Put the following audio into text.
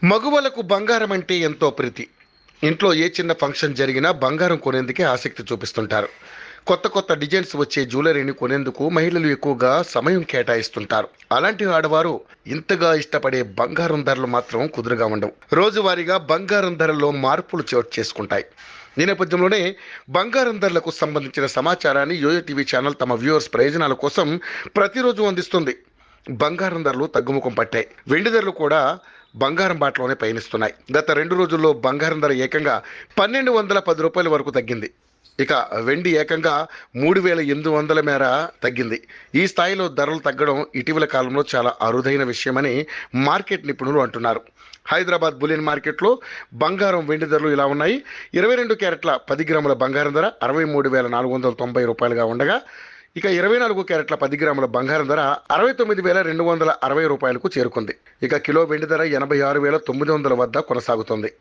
మగువలకు బంగారం అంటే ఎంతో ప్రీతి. ఇంట్లో ఏ చిన్న ఫంక్షన్ జరిగినా బంగారం కొనేందుకే ఆసక్తి చూపిస్తుంటారు. కొత్త కొత్త డిజైన్స్ వచ్చే జ్యువెలరీని కొనేందుకు మహిళలు ఎక్కువగా సమయం కేటాయిస్తుంటారు. అలాంటి ఆడవారు ఇంతగా ఇష్టపడే బంగారం ధరలు మాత్రం కుదురుగా ఉండవు. రోజువారీగా బంగారం ధరల్లో మార్పులు చోటు చేసుకుంటాయి. ఈ నేపథ్యంలోనే బంగారం ధరలకు సంబంధించిన సమాచారాన్ని యోయో టీవీ ఛానల్ తమ వ్యూవర్స్ ప్రయోజనాల కోసం ప్రతిరోజు అందిస్తుంది. బంగారం ధరలు తగ్గుముఖం పట్టాయి. వెండి ధరలు కూడా బంగారం బాటలోనే పయనిస్తున్నాయి. గత 2 రోజుల్లో బంగారం ధర ఏకంగా 1210 రూపాయల వరకు తగ్గింది. ఇక వెండి ఏకంగా 3800 మేర తగ్గింది. ఈ స్థాయిలో ధరలు తగ్గడం ఇటీవల కాలంలో చాలా అరుదైన విషయమని మార్కెట్ నిపుణులు అంటున్నారు. హైదరాబాద్ బులియన్ మార్కెట్లో బంగారం వెండి ధరలు ఇలా ఉన్నాయి. 22 క్యారెట్ల 10 గ్రాముల బంగారం ధర 63,490 రూపాయలుగా ఉండగా, ఇక 24 క్యారెట్ల 10 గ్రాముల బంగారం ధర 69,260 రూపాయలకు చేరుకుంది. ఇక కిలో వెండి ధర 86,900 వద్ద కొనసాగుతుంది.